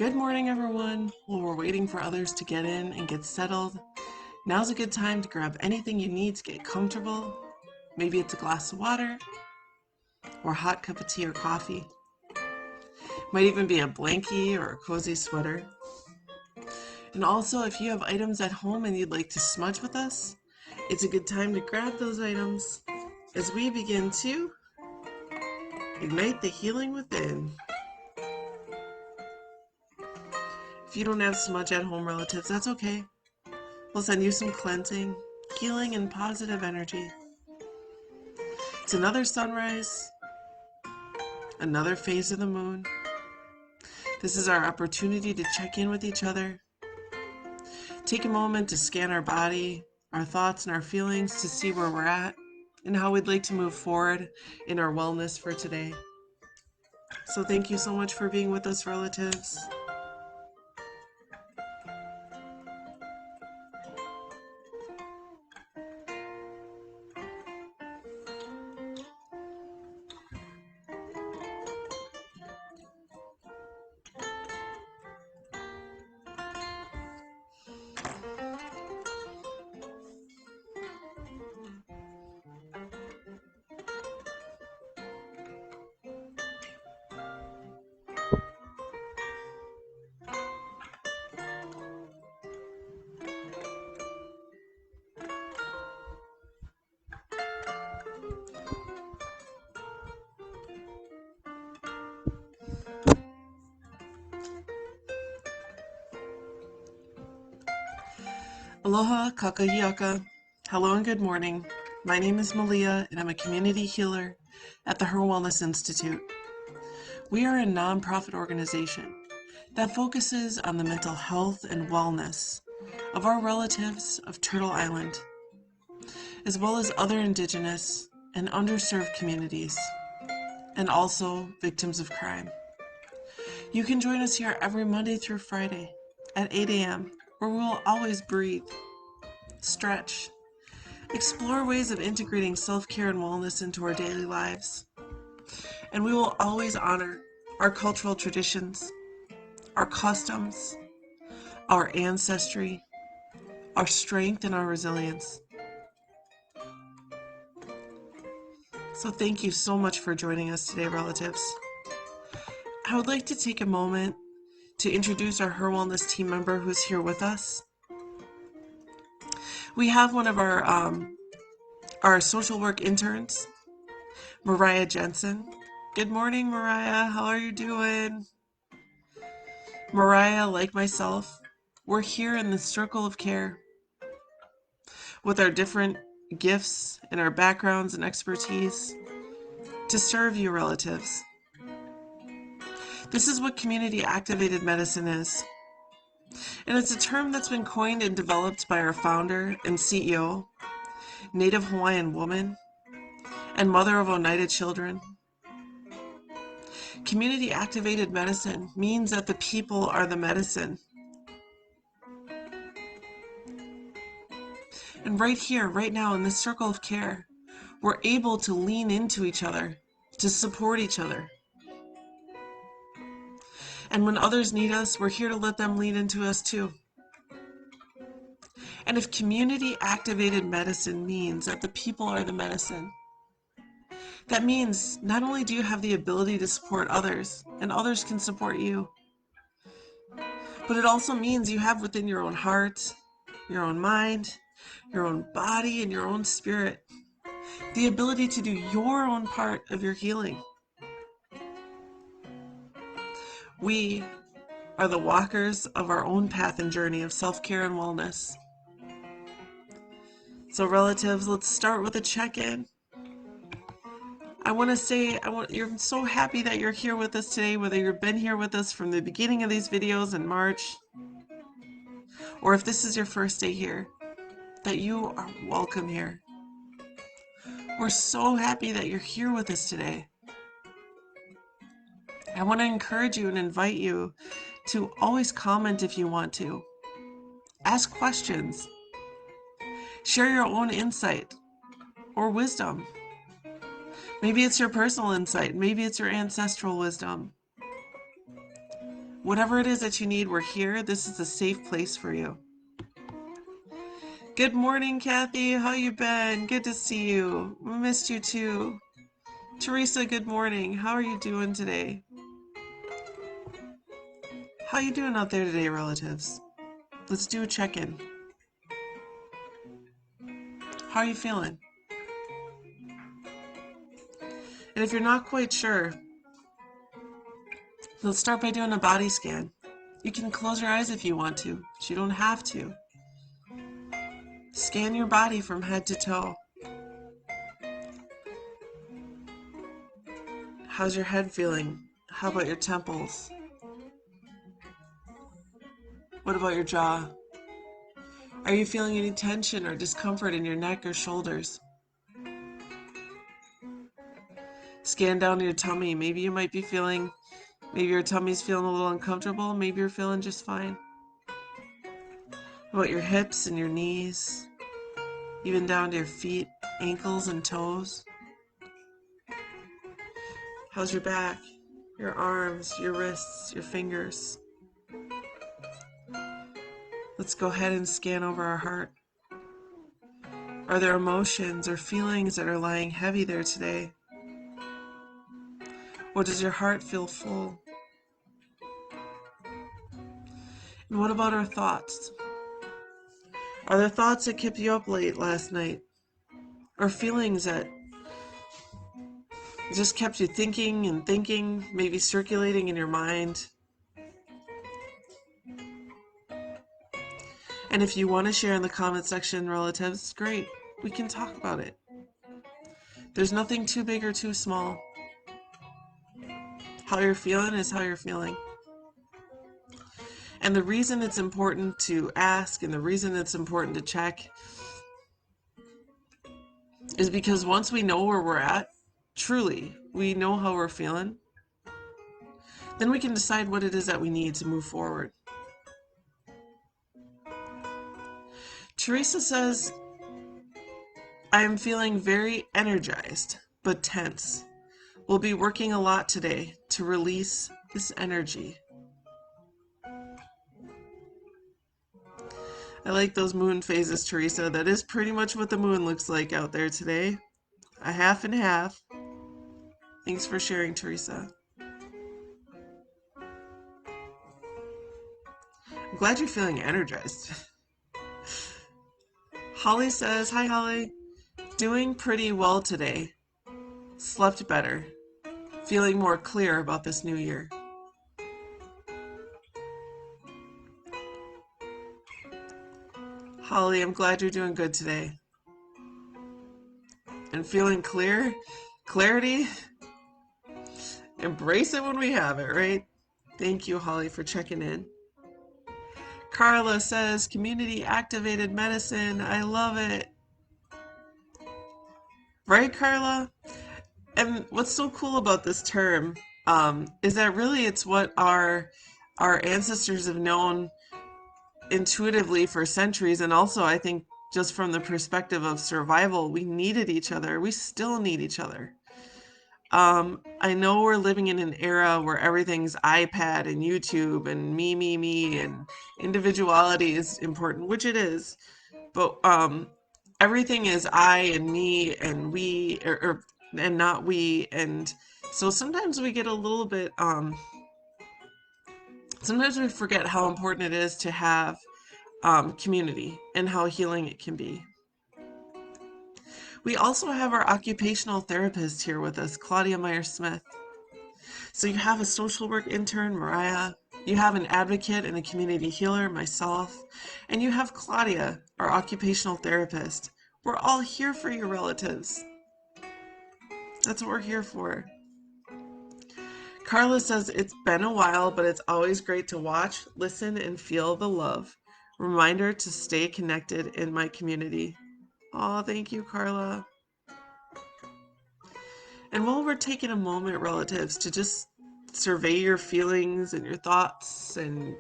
Good morning, everyone. While we're waiting for others to get in and get settled, now's a good time to grab anything you need to get comfortable. Maybe it's a glass of water or a hot cup of tea or coffee. Might even be a blankie or a cozy sweater. And also, if you have items at home and you'd like to smudge with us, it's a good time to grab those items as we begin to ignite the healing within. If you don't have smudge at home, relatives, that's okay. We'll send you some cleansing, healing, and positive energy. It's another sunrise, another phase of the moon. This is our opportunity to check in with each other. Take a moment to scan our body, our thoughts, and our feelings to see where we're at and how we'd like to move forward in our wellness for today. So thank you so much for being with us, relatives. Aloha kakahiaka. Hello and good morning. My name is Malia and I'm a community healer at the HIR Wellness Institute. We are a nonprofit organization that focuses on the mental health and wellness of our relatives of Turtle Island, as well as other Indigenous and underserved communities, and also victims of crime. You can join us here every Monday through Friday at 8 a.m., where we will always breathe, stretch, explore ways of integrating self-care and wellness into our daily lives. And we will always honor our cultural traditions, our customs, our ancestry, our strength, and our resilience. So thank you so much for joining us today, relatives. I would like to take a moment to introduce our HIR Wellness team member who's here with us. We have one of our social work interns, Mariah Jensen. Good morning, Mariah. How are you doing? Mariah, like myself, we're here in the circle of care with our different gifts and our backgrounds and expertise to serve you, relatives. This is what community activated medicine is. And it's a term that's been coined and developed by our founder and CEO, Native Hawaiian woman, and mother of Oneida children. Community activated medicine means that the people are the medicine. And right here, right now, in this circle of care, we're able to lean into each other, to support each other. And when others need us, we're here to let them lean into us too. And if community activated medicine means that the people are the medicine, that means not only do you have the ability to support others, and others can support you, but it also means you have within your own heart, your own mind, your own body, and your own spirit the ability to do your own part of your healing. We are the walkers of our own path and journey of self-care and wellness. So relatives, let's start with a check-in. I want to say, you're so happy that you're here with us today, whether you've been here with us from the beginning of these videos in March, or if this is your first day here, that you are welcome here. We're so happy that you're here with us today. I want to encourage you and invite you to always comment if you want to. Ask questions. Share your own insight or wisdom. Maybe it's your personal insight. Maybe it's your ancestral wisdom. Whatever it is that you need, we're here. This is a safe place for you. Good morning, Kathy. How you been? Good to see you. Missed you too. Teresa, good morning. How are you doing today? How you doing out there today, relatives? Let's do a check-in. How are you feeling? And if you're not quite sure, let's start by doing a body scan. You can close your eyes if you want to, but you don't have to. Scan your body from head to toe. How's your head feeling? How about your temples? What about your jaw? Are you feeling any tension or discomfort in your neck or shoulders? Scan down your tummy. Maybe you might be feeling, maybe your tummy's feeling a little uncomfortable. Maybe you're feeling just fine. What about your hips and your knees? Even down to your feet, ankles, and toes? How's your back? Your arms, your wrists, your fingers? Let's go ahead and scan over our heart. Are there emotions or feelings that are lying heavy there today? Or does your heart feel full? And what about our thoughts? Are there thoughts that kept you up late last night? Or feelings that just kept you thinking and thinking, maybe circulating in your mind? And if you want to share in the comment section, relatives, great. We can talk about it. There's nothing too big or too small. How you're feeling is how you're feeling. And the reason it's important to ask and the reason it's important to check is because once we know where we're at, truly, we know how we're feeling, then we can decide what it is that we need to move forward. Teresa says, I am feeling very energized, but tense. We'll be working a lot today to release this energy. I like those moon phases, Teresa. That is pretty much what the moon looks like out there today. A half and half. Thanks for sharing, Teresa. I'm glad you're feeling energized. Holly says, hi Holly. Doing pretty well today. Slept better. Feeling more clear about this new year. Holly, I'm glad you're doing good today. And feeling clear? Clarity? Embrace it when we have it, right? Thank you, Holly, for checking in. Carla says, community activated medicine. I love it. Right, Carla? And what's so cool about this term is that really it's what our ancestors have known intuitively for centuries, and also I think just from the perspective of survival, we needed each other. We still need each other. I know we're living in an era where everything's iPad and YouTube and me, and individuality is important, which it is, but everything is I and me and we, and not we, and so sometimes we get a little bit, sometimes we forget how important it is to have community and how healing it can be. We also have our occupational therapist here with us, Claudia Meyer-Smith. So you have a social work intern, Mariah, you have an advocate and a community healer, myself, and you have Claudia, our occupational therapist. We're all here for your relatives. That's what we're here for. Carla says, it's been a while, but it's always great to watch, listen, and feel the love. Reminder to stay connected in my community. Oh, thank you, Carla. And while we're taking a moment, relatives, to just survey your feelings and your thoughts and,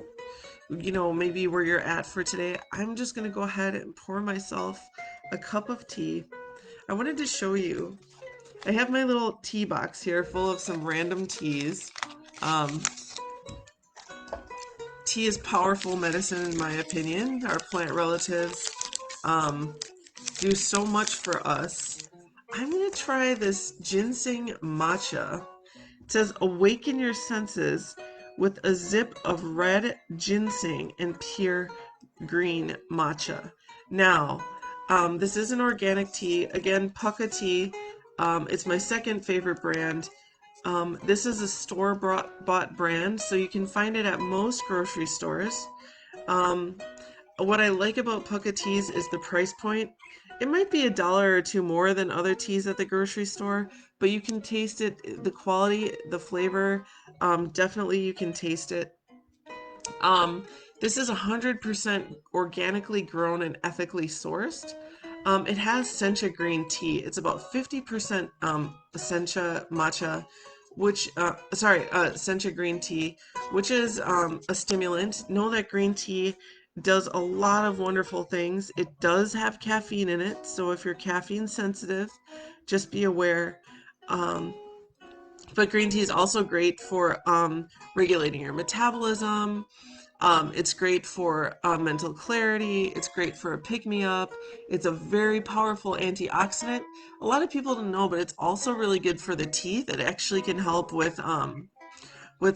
you know, maybe where you're at for today, I'm just going to go ahead and pour myself a cup of tea. I wanted to show you, I have my little tea box here full of some random teas. tea is powerful medicine in my opinion. Our plant relatives do so much for us. I'm going to try this ginseng matcha. It says awaken your senses with a zip of red ginseng and pure green matcha. Now, this is an organic tea. Again, Pukka tea. It's my second favorite brand. This is a store-bought brand, so you can find it at most grocery stores. Um, what I like about Pukka teas is the price point. It might be $1 or two more than other teas at the grocery store, but you can taste it, the quality, the flavor, definitely you can taste it. Um, this is 100% organically grown and ethically sourced. It has sencha green tea. It's about 50% sencha matcha, sencha green tea, which is a stimulant. Know that green tea does a lot of wonderful things. It does have caffeine in it, so if you're caffeine sensitive, just be aware. Um, but green tea is also great for regulating your metabolism. It's great for mental clarity. It's great for a pick-me-up. It's a very powerful antioxidant. A lot of people don't know, but it's also really good for the teeth. It actually can help with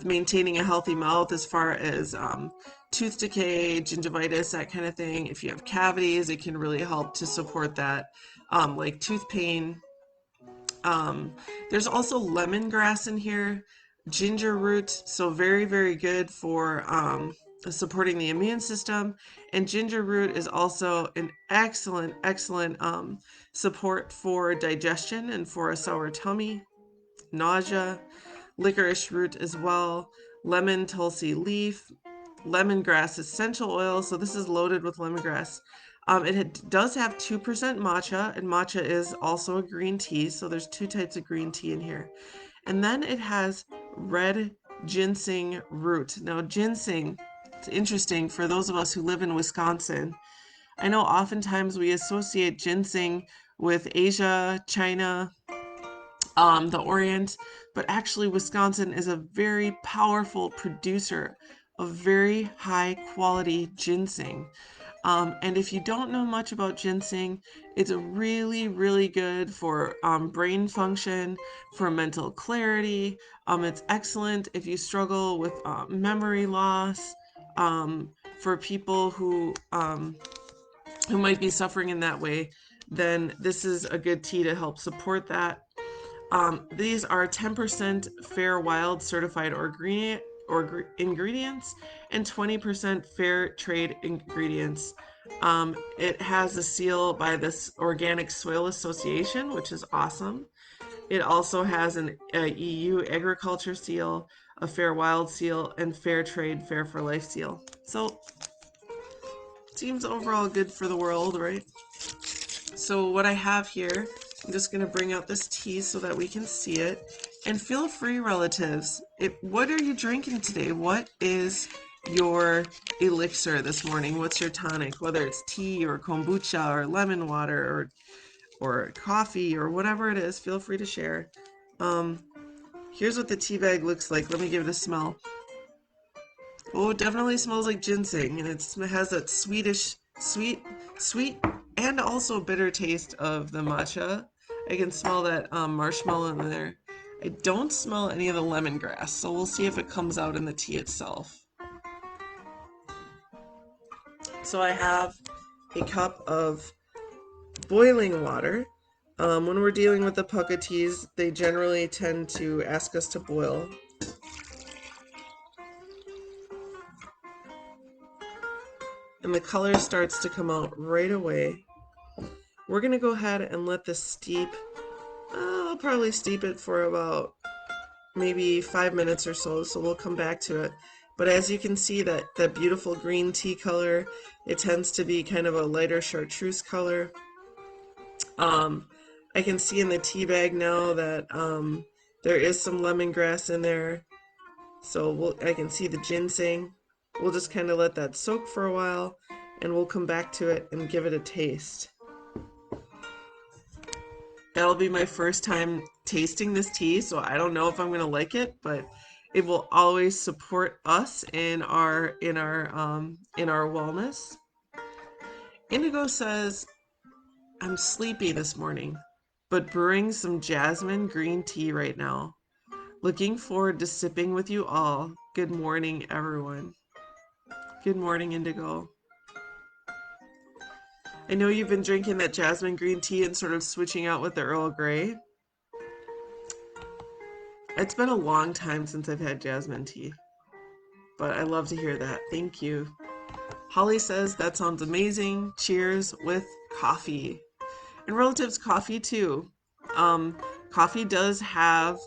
maintaining a healthy mouth as far as tooth decay, gingivitis, that kind of thing. If you have cavities, it can really help to support that, like tooth pain. Um, there's also lemongrass in here, ginger root, so very, very good for supporting the immune system. And ginger root is also an excellent, excellent support for digestion and for a sour tummy, nausea. Licorice root as well, lemon tulsi leaf, lemongrass essential oil. So this is loaded with lemongrass. Does have 2% matcha, and matcha is also a green tea. So there's two types of green tea in here. And then it has red ginseng root. Now, ginseng, it's interesting for those of us who live in Wisconsin. I know oftentimes we associate ginseng with Asia, China, the Orient, but actually Wisconsin is a very powerful producer of very high quality ginseng. And if you don't know much about ginseng, it's really, really good for brain function, for mental clarity. It's excellent if you struggle with memory loss, for people who might be suffering in that way, then this is a good tea to help support that. These are 10% Fair Wild certified ingredients and 20% fair trade ingredients. It has a seal by this Organic Soil Association, which is awesome. It also has a EU agriculture seal, a Fair Wild seal, and Fair Trade, Fair for Life seal. So, seems overall good for the world, right? So what I have here, I'm just going to bring out this tea so that we can see it. And feel free, relatives, what are you drinking today? What is your elixir this morning? What's your tonic? Whether it's tea or kombucha or lemon water or coffee or whatever it is, feel free to share. Here's what the tea bag looks like. Let me give it a smell. Oh, it definitely smells like ginseng, and it has that sweet, and also bitter taste of the matcha. I can smell that marshmallow in there. I don't smell any of the lemongrass, so we'll see if it comes out in the tea itself. So I have a cup of boiling water. When we're dealing with the Pukka teas, they generally tend to ask us to boil. And the color starts to come out right away. We're going to go ahead and let this steep. I'll probably steep it for about maybe 5 minutes or so, so we'll come back to it. But as you can see, that beautiful green tea color, it tends to be kind of a lighter chartreuse color. I can see in the tea bag now that there is some lemongrass in there. So I can see the ginseng. We'll just kind of let that soak for a while, and we'll come back to it and give it a taste. That'll be my first time tasting this tea, so I don't know if I'm going to like it, but It will always support us in our wellness. Indigo says, I'm sleepy this morning, but brewing some jasmine green tea right now. Looking forward to sipping with you all. Good morning, everyone. Good morning, Indigo. I know you've been drinking that jasmine green tea and sort of switching out with the Earl Grey. It's been a long time since I've had jasmine tea, but I love to hear that. Thank you. Holly says, that sounds amazing. Cheers with coffee. And relatives, coffee too. Coffee does have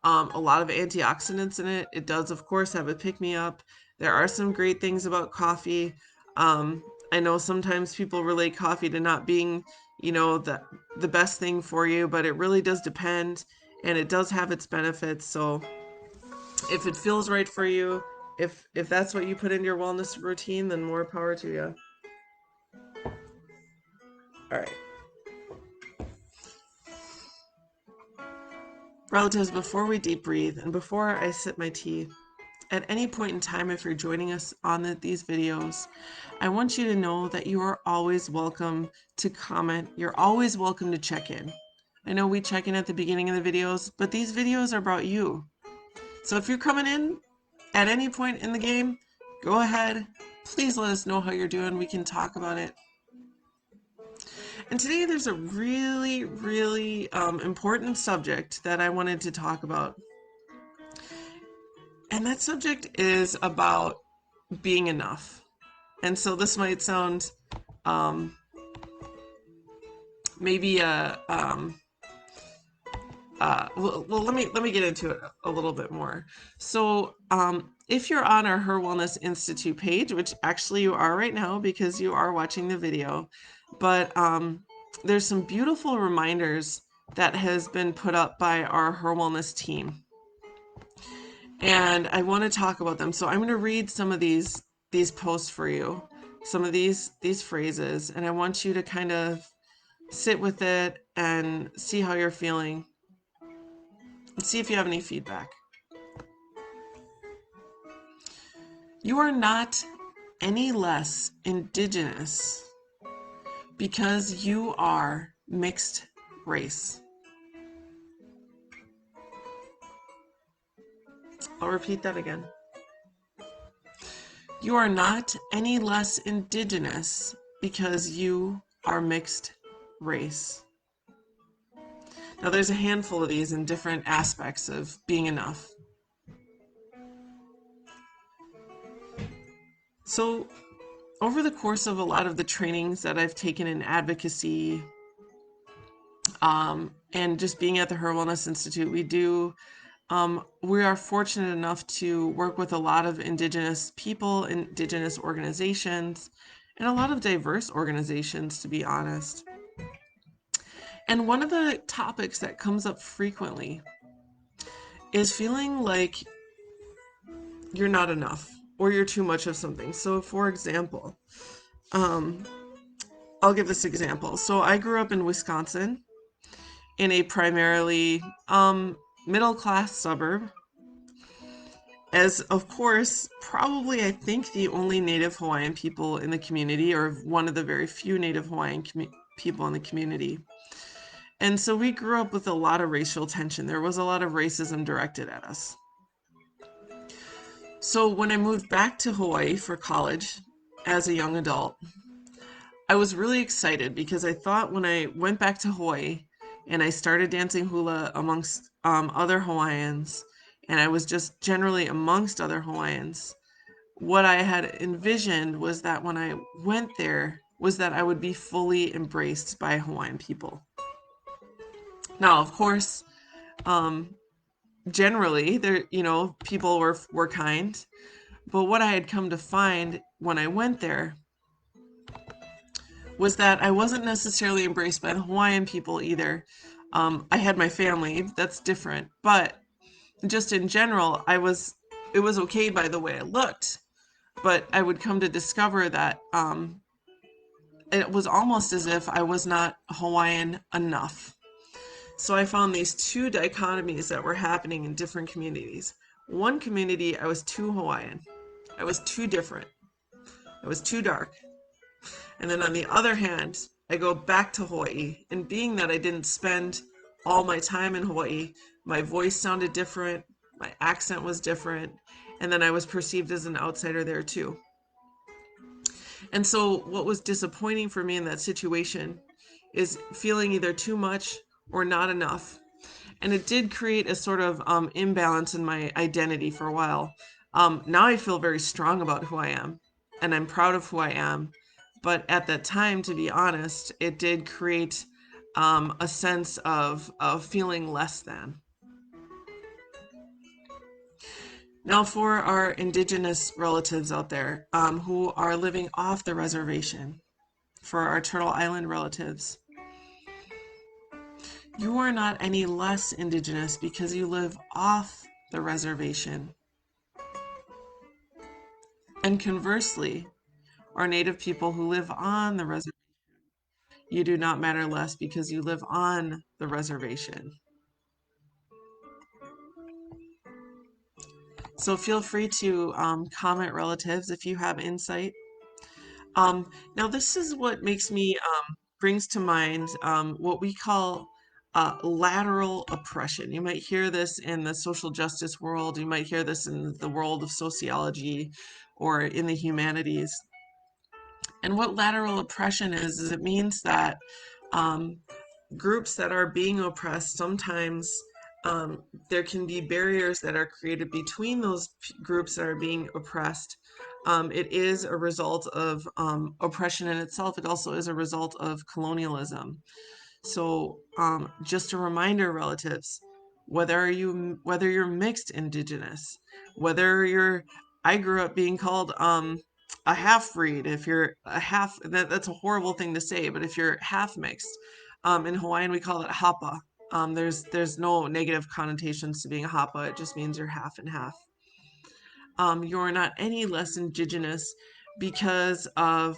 a lot of antioxidants in it. It does, of course, have a pick-me-up. There are some great things about coffee. I know sometimes people relate coffee to not being, the best thing for you, but it really does depend, and it does have its benefits. So if it feels right for you, if that's what you put in your wellness routine, then more power to you. All right. Relatives, before we deep breathe and before I sip my tea, at any point in time, if you're joining us on these videos, I want you to know that you are always welcome to comment. You're always welcome to check in. I know we check in at the beginning of the videos, but these videos are about you. So if you're coming in at any point in the game, go ahead. Please let us know how you're doing. We can talk about it. And today there's a really, really important subject that I wanted to talk about. And that subject is about being enough. And so this might sound maybe let me get into it a little bit more. So if you're on our HIR Wellness Institute page, which actually you are right now because you are watching the video, but there's some beautiful reminders that has been put up by our HIR Wellness team. And I want to talk about them. So I'm going to read some of these posts for you, some of these phrases, and I want you to kind of sit with it and see how you're feeling. And see if you have any feedback. You are not any less Indigenous because you are mixed race. I'll repeat that again. You are not any less Indigenous because you are mixed race. Now, there's a handful of these in different aspects of being enough. So, over the course of a lot of the trainings that I've taken in advocacy, and just being at the HIR Wellness Institute, we are fortunate enough to work with a lot of Indigenous people, Indigenous organizations, and a lot of diverse organizations, to be honest. And one of the topics that comes up frequently is feeling like you're not enough or you're too much of something. So, for example, I'll give this example. So I grew up in Wisconsin in a primarily middle-class suburb, as of course, probably I think the only Native Hawaiian people in the community, or one of the very few Native Hawaiian people in the community. And so we grew up with a lot of racial tension. There was a lot of racism directed at us. So when I moved back to Hawaii for college as a young adult, I was really excited because I thought when I went back to Hawaii and I started dancing hula amongst other Hawaiians, and I was just generally amongst other Hawaiians, what I had envisioned was that when I went there was that I would be fully embraced by Hawaiian people. Now, of course, generally, people were kind, but what I had come to find when I went there was that I wasn't necessarily embraced by the Hawaiian people either. I had my family, that's different, but just in general, it was okay by the way I looked, but I would come to discover that it was almost as if I was not Hawaiian enough. So I found these two dichotomies that were happening in different communities. One community, I was too Hawaiian. I was too different. I was too dark. And then on the other hand, I go back to Hawaii. And being that I didn't spend all my time in Hawaii, my voice sounded different, my accent was different, and then I was perceived as an outsider there too. And so, what was disappointing for me in that situation is feeling either too much or not enough. And it did create a sort of imbalance in my identity for a while. Now I feel very strong about who I am, and I'm proud of who I am. But at that time, to be honest, it did create a sense of feeling less than. Now, for our Indigenous relatives out there who are living off the reservation, for our Turtle Island relatives, you are not any less Indigenous because you live off the reservation. And conversely, our Native people who live on the reservation, you do not matter less because you live on the reservation. So feel free to comment, relatives, if you have insight. Now, this is what makes me brings to mind what we call lateral oppression. You might hear this in the social justice world. You might hear this in the world of sociology or in the humanities. And what lateral oppression is it means that um, groups that are being oppressed, sometimes there can be barriers that are created between those groups that are being oppressed. It is a result of oppression in itself. It also is a result of colonialism. So just a reminder, relatives, whether you're mixed Indigenous, whether you're I grew up being called a half breed. If you're a half, that's a horrible thing to say, but if you're half mixed, in Hawaiian we call it hapa. There's no negative connotations to being a hapa. It just means you're half and half. You're not any less Indigenous because of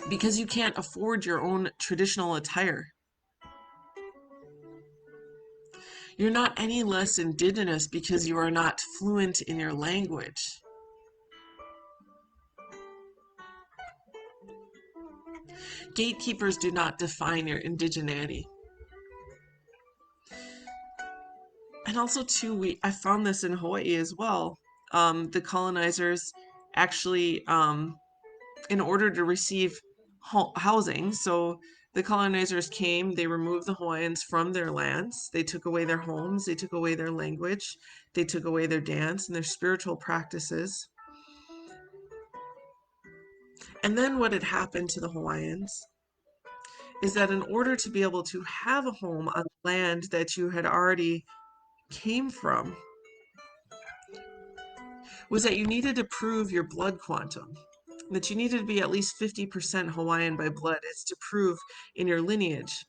because you can't afford your own traditional attire. You're not any less Indigenous because you are not fluent in your language. Gatekeepers do not define your indigeneity. And also, too, I found this in Hawaii as well. The colonizers actually, in order to receive housing, so the colonizers came, they removed the Hawaiians from their lands, they took away their homes, they took away their language, they took away their dance and their spiritual practices. And then what had happened to the Hawaiians is that in order to be able to have a home on land that you had already came from, was that you needed to prove your blood quantum, that you needed to be at least 50% Hawaiian by blood. It's to prove in your lineage,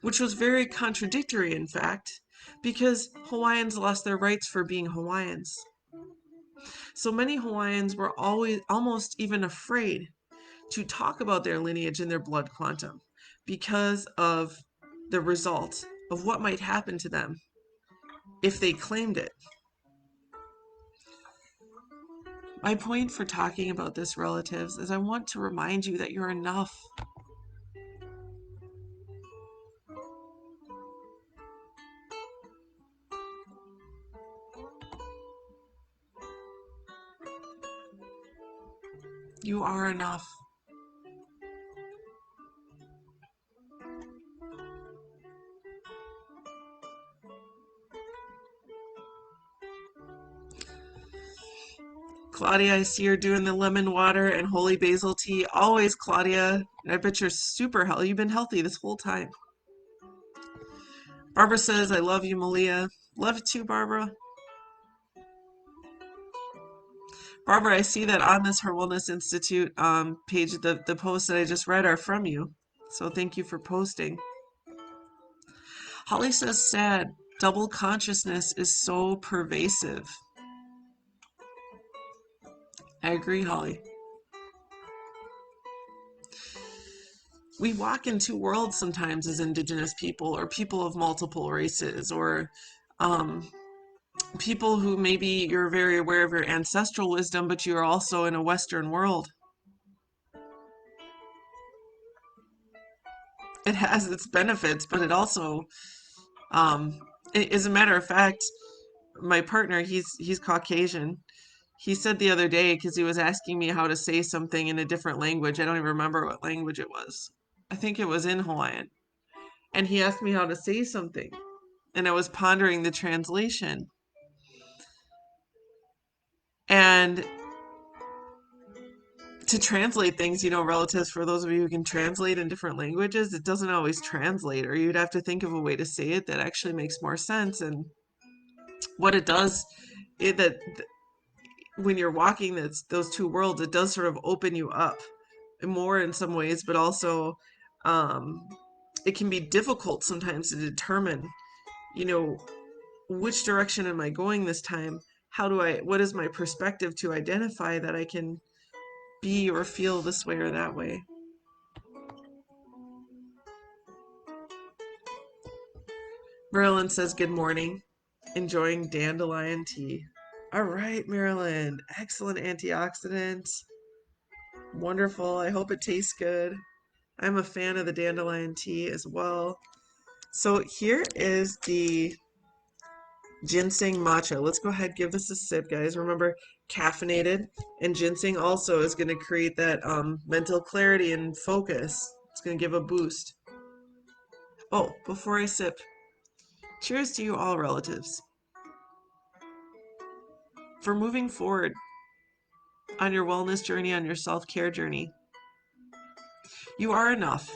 which was very contradictory, in fact, because Hawaiians lost their rights for being Hawaiians. So many Hawaiians were always almost even afraid to talk about their lineage and their blood quantum because of the result of what might happen to them if they claimed it. My point for talking about this, relatives, is I want to remind you that you're enough. You are enough. Claudia, I see you're doing the lemon water and holy basil tea. Always, Claudia. I bet you're super healthy. You've been healthy this whole time. Barbara says, I love you, Malia. Love you too, Barbara. Barbara, I see that on this HIR Wellness Institute page, the posts that I just read are from you. So thank you for posting. Holly says, sad. Double consciousness is so pervasive. I agree, Holly. We walk in two worlds sometimes as Indigenous people or people of multiple races or um, people who maybe you're very aware of your ancestral wisdom, but you're also in a Western world. It has its benefits, but it also, um, as a matter of fact, my partner, he's Caucasian. He said the other day, because he was asking me how to say something in a different language. I don't even remember what language it was. I think it was in Hawaiian. And he asked me how to say something. And I was pondering the translation. And to translate things, relatives, for those of you who can translate in different languages, it doesn't always translate, or you'd have to think of a way to say it that actually makes more sense. And what it does, that when you're walking those two worlds, it does sort of open you up more in some ways, but also um, it can be difficult sometimes to determine, you know, which direction am I going this time? What is my perspective to identify that I can be or feel this way or that way? Marilyn says, good morning. Enjoying dandelion tea. All right, Marilyn. Excellent antioxidant. Wonderful. I hope it tastes good. I'm a fan of the dandelion tea as well. So here is the ginseng matcha. Let's go ahead and give this a sip, guys. Remember, caffeinated, and ginseng also is going to create that mental clarity and focus. It's going to give a boost. Oh, before I sip, cheers to you all, relatives, for moving forward on your wellness journey, on your self-care journey. You are enough.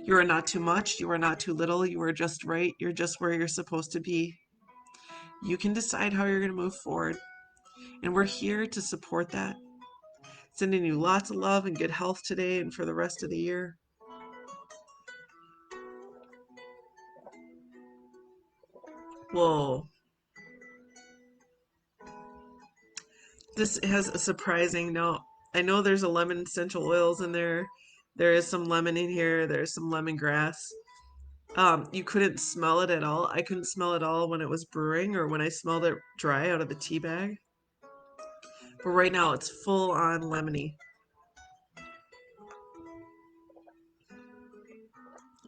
You are not too much. You are not too little. You are just right. You're just where you're supposed to be. You can decide how you're going to move forward. And we're here to support that. Sending you lots of love and good health today and for the rest of the year. Whoa. This has a surprising note. I know there's a lemon essential oils in there. There is some lemon in here. There's some lemongrass. You couldn't smell it at all. I couldn't smell it all when it was brewing or when I smelled it dry out of the tea bag. But right now it's full on lemony.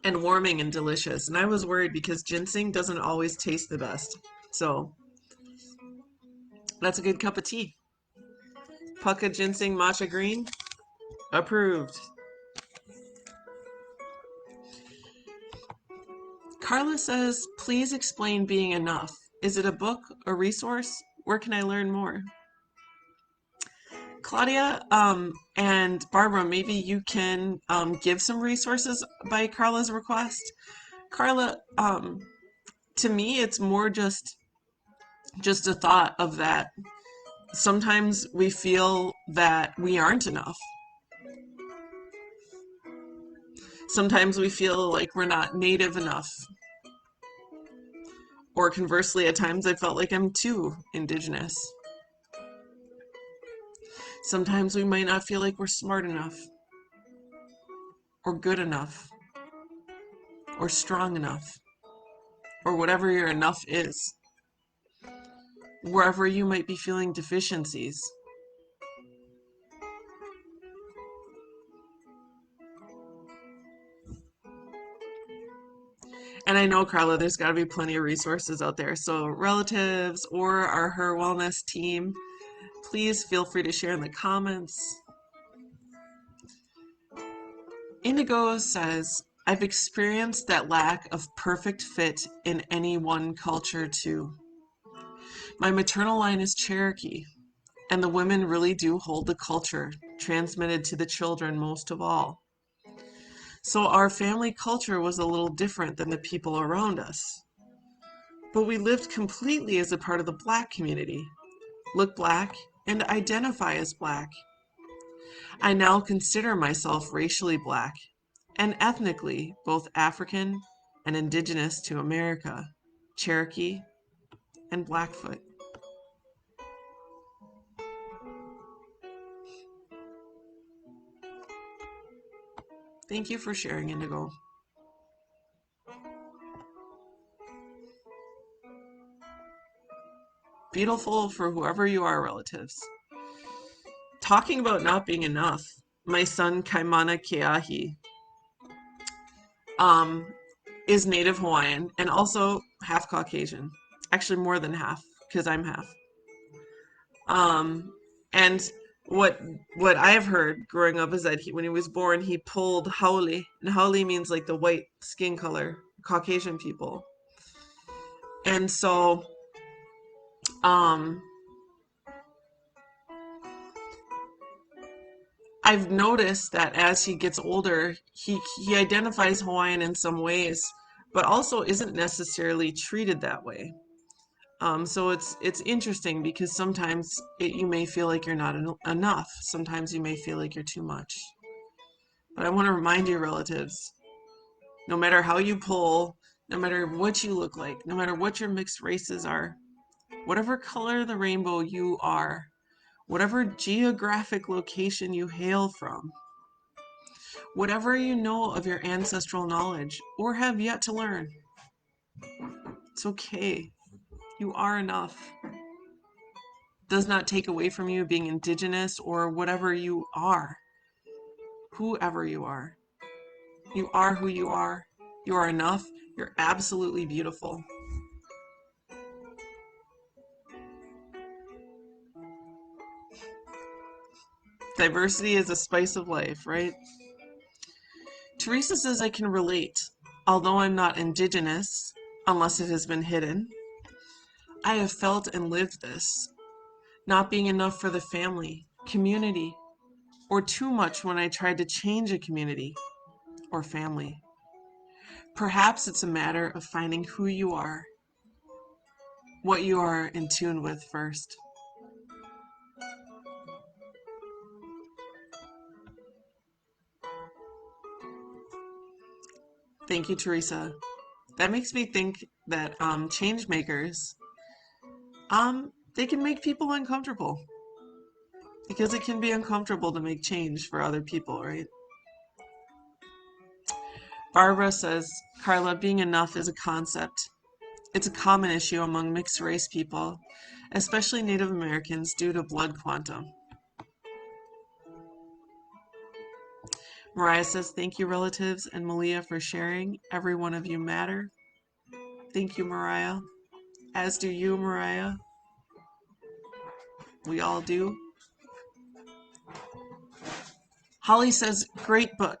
And warming and delicious. And I was worried because ginseng doesn't always taste the best. So that's a good cup of tea. Pucka ginseng matcha green, approved. Carla says, please explain being enough. Is it a book, a resource? Where can I learn more? Claudia and Barbara, maybe you can give some resources by Carla's request. Carla, to me, it's more just a thought of that. Sometimes we feel that we aren't enough. Sometimes we feel like we're not native enough. Or conversely, at times I felt like I'm too indigenous. Sometimes we might not feel like we're smart enough, or good enough, or strong enough, or whatever your enough is. Wherever you might be feeling deficiencies. And I know, Carla, there's got to be plenty of resources out there. So relatives or our HIR Wellness team, please feel free to share in the comments. Indigo says, I've experienced that lack of perfect fit in any one culture too. My maternal line is Cherokee, and the women really do hold the culture transmitted to the children most of all. So our family culture was a little different than the people around us. But we lived completely as a part of the Black community, look Black, and identify as Black. I now consider myself racially Black and ethnically both African and Indigenous to America, Cherokee, and Blackfoot. Thank you for sharing, Indigo. Beautiful for whoever you are, relatives. Talking about not being enough, my son Kaimana Keahi um, is Native Hawaiian and also half Caucasian. Actually, more than half, because I'm half. Um, and what what I've heard growing up is that when he was born, he pulled haole, and haole means like the white skin color, Caucasian people. And so, um, I've noticed that as he gets older, he identifies Hawaiian in some ways, but also isn't necessarily treated that way. So it's interesting because sometimes you may feel like you're not enough. Sometimes you may feel like you're too much. But I want to remind you, relatives, no matter how you pull, no matter what you look like, no matter what your mixed races are, whatever color of the rainbow you are, whatever geographic location you hail from, whatever you know of your ancestral knowledge or have yet to learn, it's okay. You are enough. Does not take away from you being Indigenous or whatever you are, whoever you are. You are who you are. You are enough. You're absolutely beautiful. Diversity is a spice of life, right? Teresa says I can relate. Although I'm not Indigenous, unless it has been hidden, I have felt and lived this. Not being enough for the family, community, or too much when I tried to change a community or family. Perhaps it's a matter of finding who you are, what you are in tune with first. Thank you, Teresa. That makes me think that change makers, they can make people uncomfortable because it can be uncomfortable to make change for other people, right? Barbara says, Carla, being enough is a concept. It's a common issue among mixed race people, especially Native Americans, due to blood quantum. Mariah says, thank you, relatives, and Malia for sharing. Every one of you matter. Thank you, Mariah. As do you, Mariah. We all do. Holly says, great book.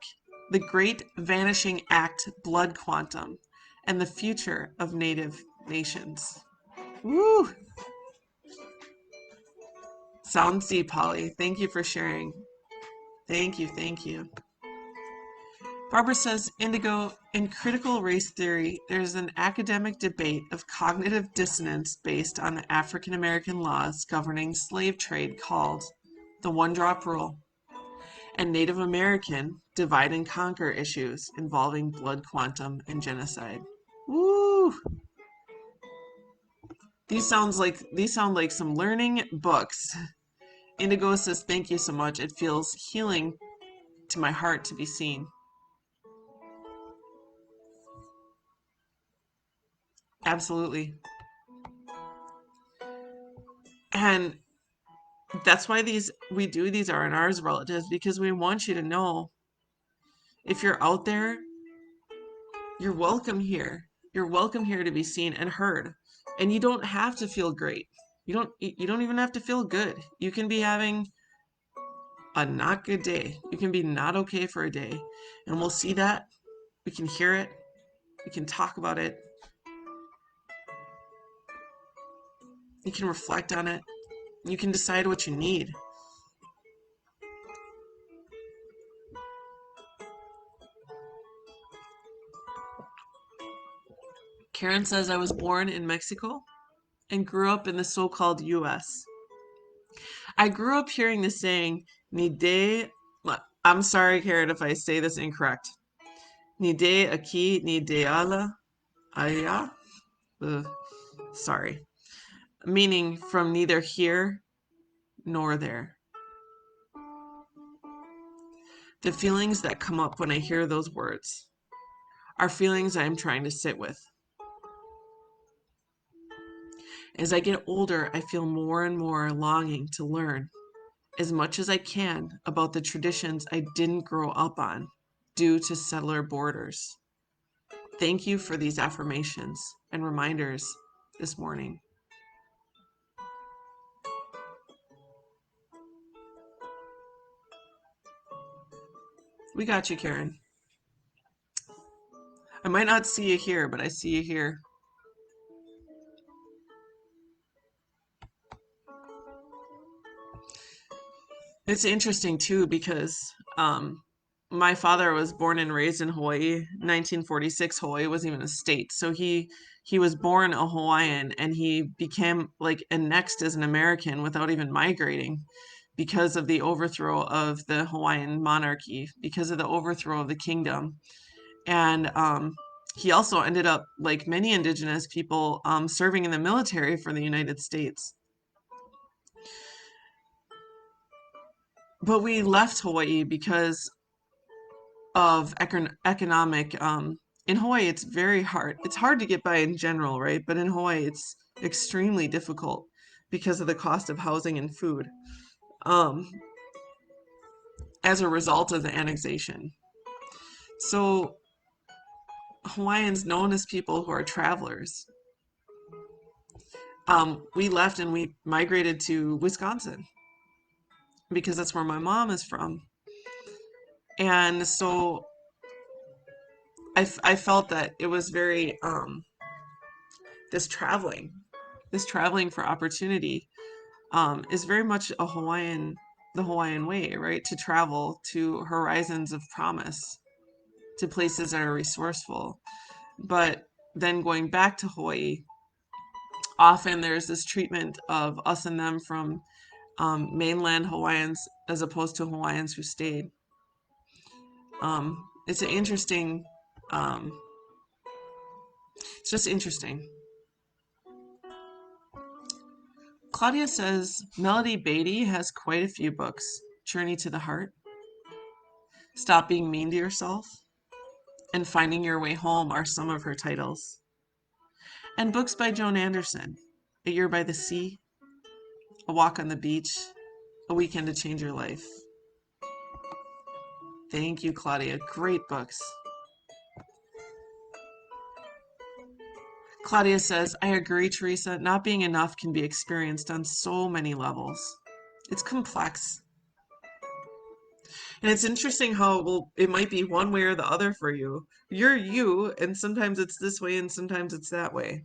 The Great Vanishing Act, Blood Quantum, and the Future of Native Nations. Woo! Sounds deep, Holly. Thank you for sharing. Thank you, thank you. Barbara says, Indigo, in critical race theory, there's an academic debate of cognitive dissonance based on the African American laws governing slave trade called the one-drop rule, and Native American divide and conquer issues involving blood quantum and genocide. Woo! These sound like some learning books. Indigo says, thank you so much. It feels healing to my heart to be seen. Absolutely. And that's why we do these R&Rs, relatives, because we want you to know if you're out there, you're welcome here. You're welcome here to be seen and heard. And you don't have to feel great. You don't even have to feel good. You can be having a not good day. You can be not okay for a day. And we'll see that. We can hear it. We can talk about it. You can reflect on it. You can decide what you need. Karen says, I was born in Mexico and grew up in the so-called US. I grew up hearing the saying, ni de, I'm sorry, Karen, if I say this incorrect. Ni de aquí, ni de allá. Sorry. Meaning from neither here nor there. The feelings that come up when I hear those words are feelings I am trying to sit with. As I get older, I feel more and more longing to learn as much as I can about the traditions I didn't grow up on due to settler borders. Thank you for these affirmations and reminders this morning. We got you, Karen. I might not see you here, but I see you here. It's interesting too because my father was born and raised in Hawaii. 1946, Hawaii wasn't even a state, so he was born a Hawaiian and he became like annexed as an American without even migrating because of the overthrow of the Hawaiian monarchy, because of the overthrow of the kingdom, and he also ended up, like many indigenous people, serving in the military for the United States. But we left Hawaii because of economic. In Hawaii, it's very hard. It's hard to get by in general, right? But in Hawaii, it's extremely difficult because of the cost of housing and food, um, as a result of the annexation. So Hawaiians, known as people who are travelers, we left and we migrated to Wisconsin because that's where my mom is from. And so I felt that it was very, this traveling, this traveling for opportunity, is very much a Hawaiian, the Hawaiian way, right? To travel to horizons of promise, to places that are resourceful. But then going back to Hawaii, often there's this treatment of us and them from mainland Hawaiians as opposed to Hawaiians who stayed. It's an interesting, um, it's just interesting. Claudia says Melody Beatty has quite a few books. Journey to the Heart, Stop Being Mean to Yourself, and Finding Your Way Home are some of her titles. And books by Joan Anderson, A Year by the Sea, A Walk on the Beach, A Weekend to Change Your Life. Thank you, Claudia. Great books. Claudia says, I agree, Teresa. Not being enough can be experienced on so many levels. It's complex. And it's interesting how it might be one way or the other for you. You're you, and sometimes it's this way and sometimes it's that way.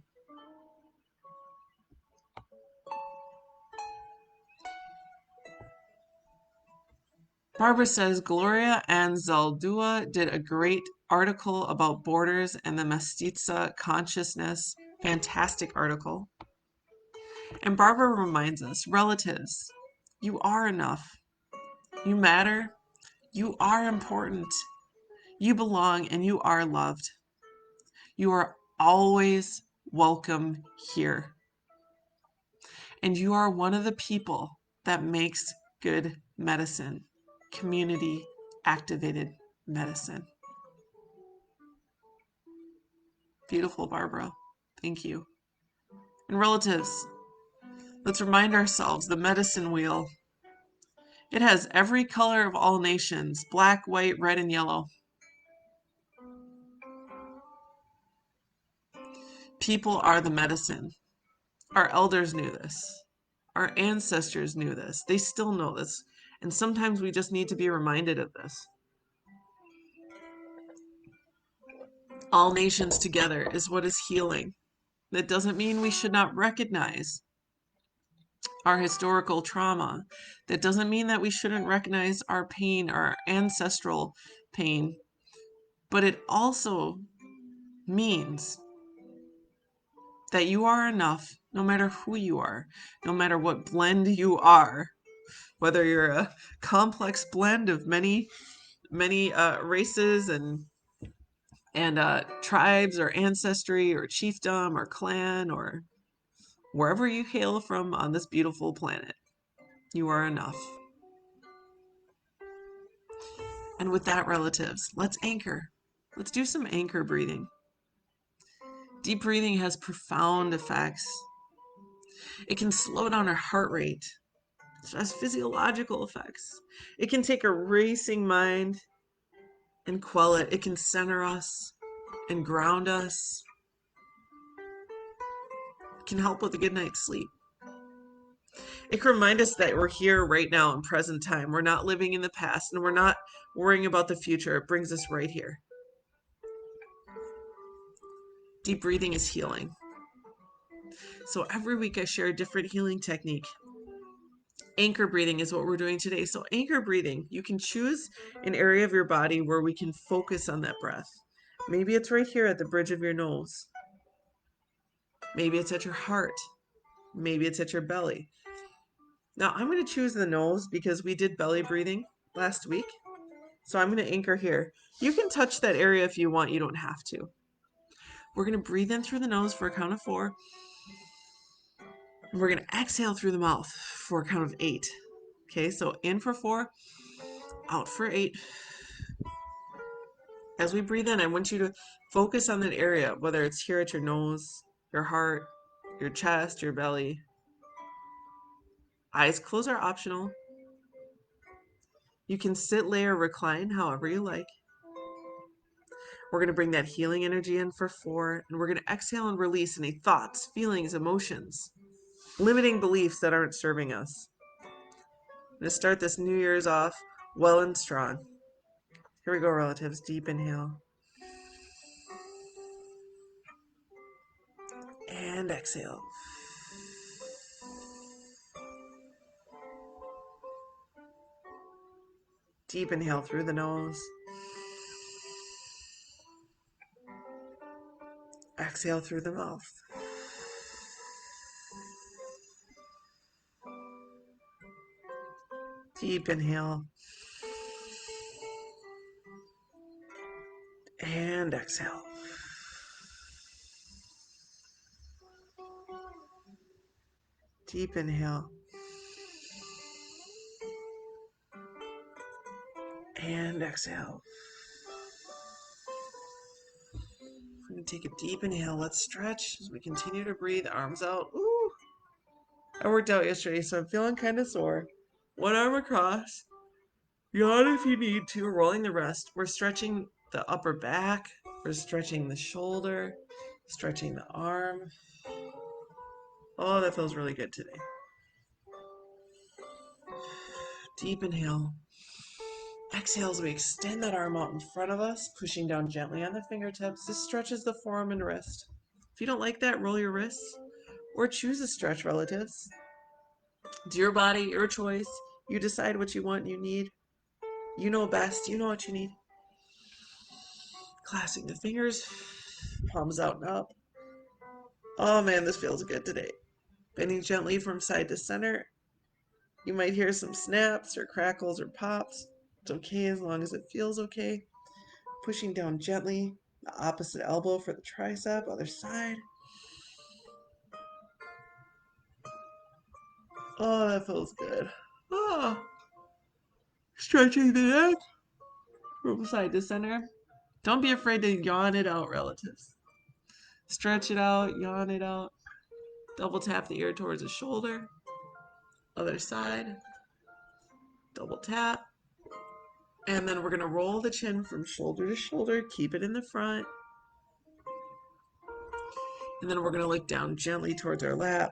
Barbara says Gloria and Zaldua did a great article about borders and the mestiza consciousness. Fantastic article. And Barbara reminds us, relatives, you are enough. You matter. You are important. You belong and you are loved. You are always welcome here. And you are one of the people that makes good medicine, community activated medicine. Beautiful, Barbara. Thank you. And relatives, let's remind ourselves the medicine wheel. It has every color of all nations, black, white, red, and yellow. People are the medicine. Our elders knew this. Our ancestors knew this. They still know this. And sometimes we just need to be reminded of this. All nations together is what is healing. That doesn't mean we should not recognize our historical trauma. That doesn't mean that we shouldn't recognize our pain, our ancestral pain. But it also means that you are enough no matter who you are, no matter what blend you are, whether you're a complex blend of many races and tribes or ancestry or chiefdom or clan or wherever you hail from on this beautiful planet. You are enough. And with that, relatives, let's anchor. Let's do some anchor breathing. Deep breathing has profound effects. It can slow down our heart rate. It has physiological effects. It can take a racing mind and quell it. It can center us and ground us. It can help with a good night's sleep. It can remind us that we're here right now in present time. We're not living in the past and we're not worrying about the future. It brings us right here. Deep breathing is healing. So every week I share a different healing technique. Anchor breathing is what we're doing today. So anchor breathing, you can choose an area of your body where we can focus on that breath. Maybe it's right here at the bridge of your nose. Maybe it's at your heart. Maybe it's at your belly. Now I'm going to choose the nose because we did belly breathing last week. So I'm going to anchor here. You can touch that area if you want. You don't have to. We're going to breathe in through the nose for a count of 4. And we're going to exhale through the mouth for a count of 8. Okay, so in for 4, out for 8. As we breathe in, I want you to focus on that area, whether it's here at your nose, your heart, your chest, your belly. Eyes closed are optional. You can sit, lay, or recline however you like. We're going to bring that healing energy in for 4, and we're going to exhale and release any thoughts, feelings, emotions, limiting beliefs that aren't serving us. I'm going to start this New Year's off well and strong. Here we go, relatives. Deep inhale. And exhale. Deep inhale through the nose. Exhale through the mouth. Deep inhale. And exhale. Deep inhale. And exhale. We're going to take a deep inhale. Let's stretch as we continue to breathe. Arms out. Ooh. I worked out yesterday, so I'm feeling kind of sore. One arm across. Yawn if you need to, rolling the rest. We're stretching the upper back. We're stretching the shoulder. Stretching the arm. Oh, that feels really good today. Deep inhale. Exhale as we extend that arm out in front of us, pushing down gently on the fingertips. This stretches the forearm and wrist. If you don't like that, roll your wrists or choose a stretch, relatives. It's your body, your choice. You decide what you want and you need. You know best. You know what you need. Clasping the fingers, palms out and up. Oh man, this feels good today. Bending gently from side to center. You might hear some snaps or crackles or pops. It's okay as long as it feels okay. Pushing down gently, the opposite elbow for the tricep, other side. Oh, that feels good. Oh, stretching the neck from side to center. Don't be afraid to yawn it out, relatives. Stretch it out, yawn it out. Double tap the ear towards the shoulder. Other side. Double tap. And then we're going to roll the chin from shoulder to shoulder. Keep it in the front. And then we're going to look down gently towards our lap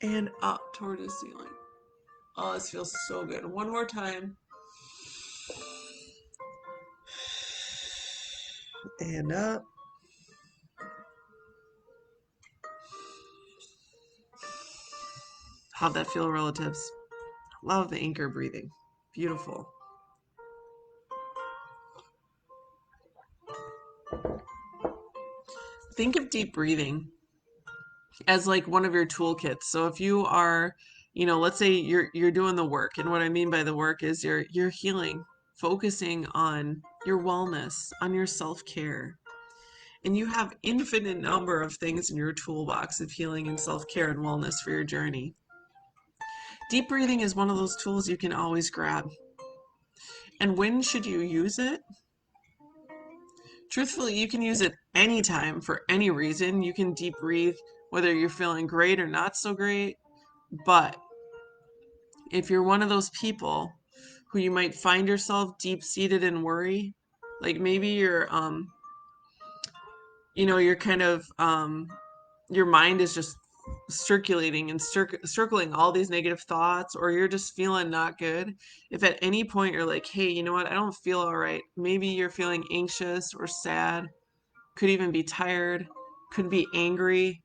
and up toward the ceiling. Oh, this feels so good. One more time. And up. How'd that feel, relatives? Love the anchor breathing. Beautiful. Think of deep breathing as like one of your toolkits. So if you are, let's say you're doing the work, and what I mean by the work is you're healing, focusing on your wellness, on your self-care. And you have infinite number of things in your toolbox of healing and self-care and wellness for your journey. Deep breathing is one of those tools you can always grab. And when should you use it? Truthfully, you can use it anytime for any reason. You can deep breathe whether you're feeling great or not so great. But if you're one of those people who you might find yourself deep seated in worry, like maybe you're kind of your mind is just circulating and circling all these negative thoughts, or you're just feeling not good. If at any point you're like, hey, you know what, I don't feel all right, maybe you're feeling anxious or sad, could even be tired, could be angry,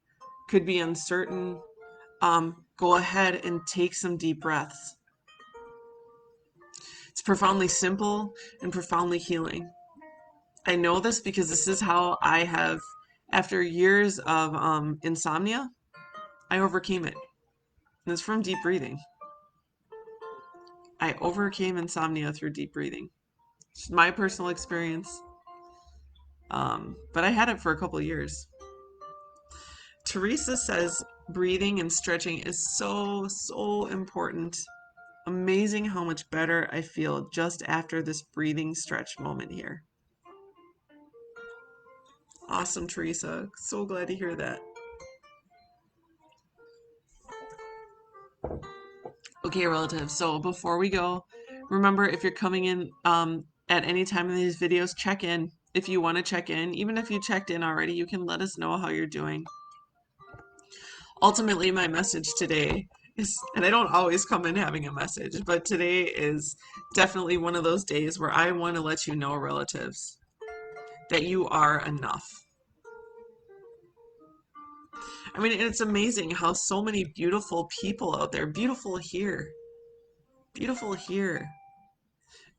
could be uncertain, go ahead and take some deep breaths. It's profoundly simple and profoundly healing. I know this because this is how I have, after years of insomnia, I overcame it. And it's from deep breathing. I overcame insomnia through deep breathing. It's my personal experience. But I had it for a couple of years. Teresa says breathing and stretching is so, so important. Amazing how much better I feel just after this breathing stretch moment here. Awesome, Teresa. So glad to hear that. Okay, relatives. So before we go, remember, if you're coming in at any time in these videos, check in. If you want to check in, even if you checked in already, you can let us know how you're doing. Ultimately, my message today is, and I don't always come in having a message, but today is definitely one of those days where I want to let you know, relatives, that you are enough. I mean, it's amazing how so many beautiful people out there, beautiful here, beautiful here,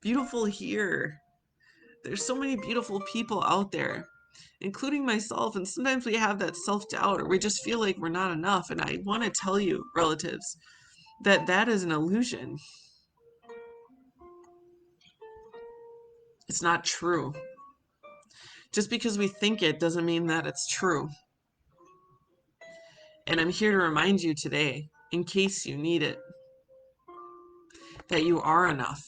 beautiful here. There's so many beautiful people out there, including myself, and sometimes we have that self-doubt or we just feel like we're not enough. And I want to tell you, relatives, that that is an illusion. It's not true. Just because we think it doesn't mean that it's true. And I'm here to remind you today, in case you need it, that you are enough,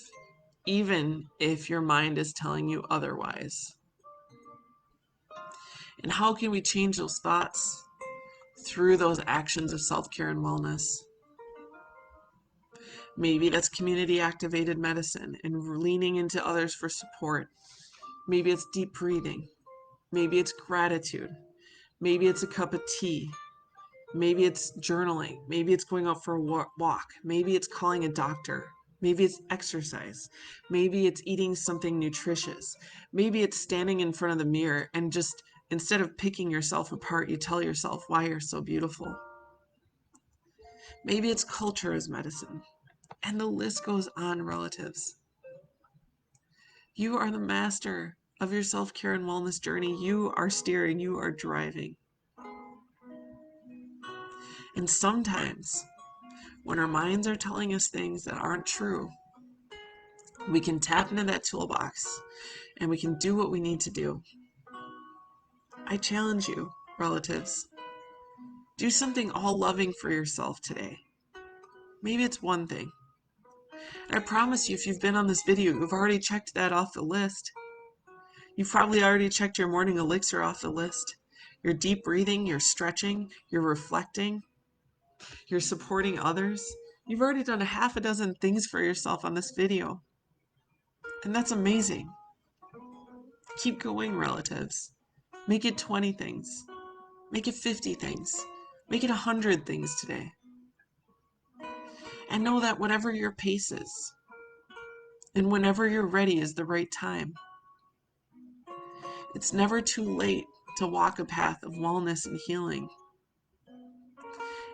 even if your mind is telling you otherwise. And how can we change those thoughts? Through those actions of self-care and wellness. Maybe that's community activated medicine and leaning into others for support. Maybe it's deep breathing. Maybe it's gratitude. Maybe it's a cup of tea. Maybe it's journaling. Maybe it's going out for a walk. Maybe it's calling a doctor. Maybe it's exercise. Maybe it's eating something nutritious. Maybe it's standing in front of the mirror and just, instead of picking yourself apart, you tell yourself why you're so beautiful. Maybe it's culture as medicine. And the list goes on, relatives. You are the master of your self-care and wellness journey. You are steering, you are driving. And sometimes, when our minds are telling us things that aren't true, we can tap into that toolbox and we can do what we need to do. I challenge you, relatives, do something all loving for yourself today. Maybe it's one thing. And I promise you, if you've been on this video, you've already checked that off the list. You've probably already checked your morning elixir off the list. You're deep breathing, you're stretching, you're reflecting, you're supporting others. You've already done a half a dozen things for yourself on this video. And that's amazing. Keep going, relatives. Make it 20 things. Make it 50 things. Make it 100 things today. And know that whatever your pace is, and whenever you're ready is the right time. It's never too late to walk a path of wellness and healing.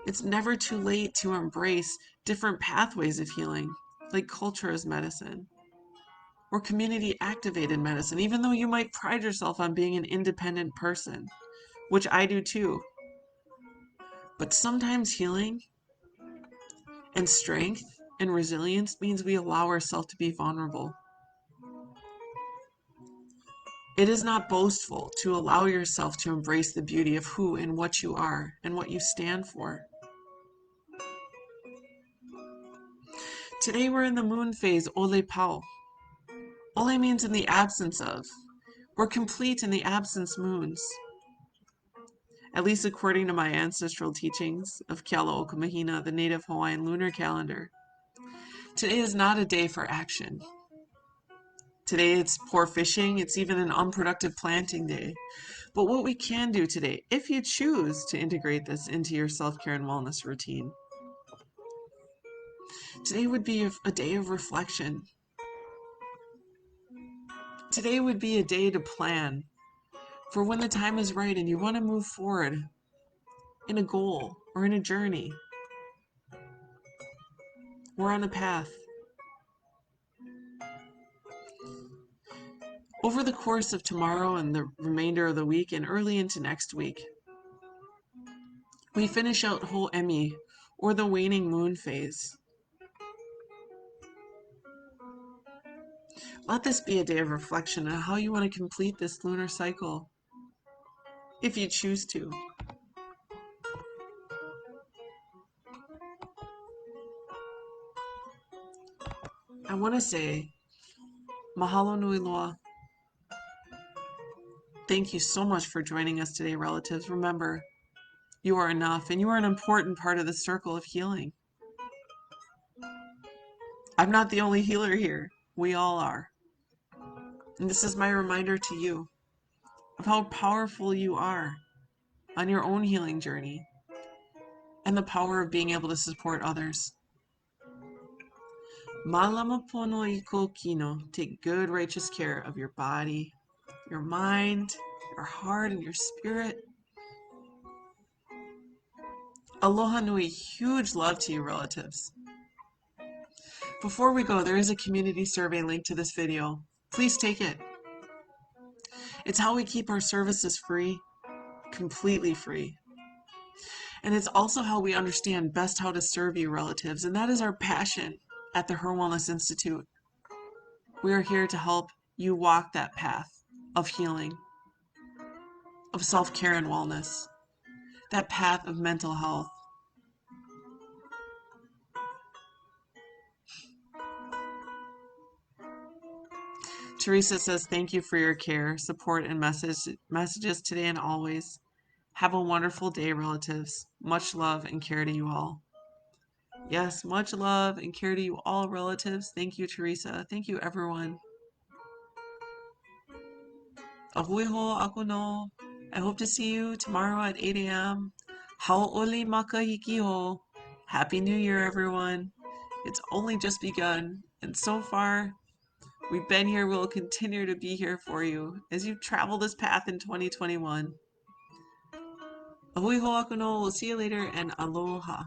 It's never too late to embrace different pathways of healing, like culture as medicine, or community activated medicine, even though you might pride yourself on being an independent person, which I do too. But sometimes healing and strength and resilience means we allow ourselves to be vulnerable. It is not boastful to allow yourself to embrace the beauty of who and what you are and what you stand for. Today we're in the moon phase, Ole Pau. Ole means in the absence of, We're complete in the absence moons, at least according to my ancestral teachings of Kealo Okamahina, the native Hawaiian lunar calendar. Today is not a day for action. Today it's poor fishing, it's even an unproductive planting day. But what we can do today, if you choose to integrate this into your self-care and wellness routine, today would be a day of reflection. Today would be a day to plan for when the time is right and you want to move forward in a goal or in a journey or on a path. Over the course of tomorrow and the remainder of the week and early into next week, we finish out Ho'emi, or the waning moon phase. Let this be a day of reflection on how you want to complete this lunar cycle, if you choose to. I want to say, mahalo nui loa. Thank you so much for joining us today, relatives. Remember, you are enough, and you are an important part of the circle of healing. I'm not the only healer here. We all are. And this is my reminder to you of how powerful you are on your own healing journey and the power of being able to support others. Malama pono iko kino. Take good, righteous care of your body, your mind, your heart, and your spirit. Aloha nui. Huge love to you, relatives. Before we go, there is a community survey linked to this video. Please take it. It's how we keep our services free, completely free. And it's also how we understand best how to serve you, relatives. And that is our passion at the HIR Wellness Institute. We are here to help you walk that path of healing, of self-care and wellness, that path of mental health. Teresa says, thank you for your care, support, and messages today and always. Have a wonderful day, relatives. Much love and care to you all. Yes, much love and care to you all, relatives. Thank you, Teresa. Thank you, everyone. Ahui ho ako no. I hope to see you tomorrow at 8 a.m. Hau'oli makahiki ho. Happy New Year, everyone. It's only just begun, and so far, we've been here. We'll continue to be here for you as you travel this path in 2021. Ahui ho ako no. We'll see you later, and aloha.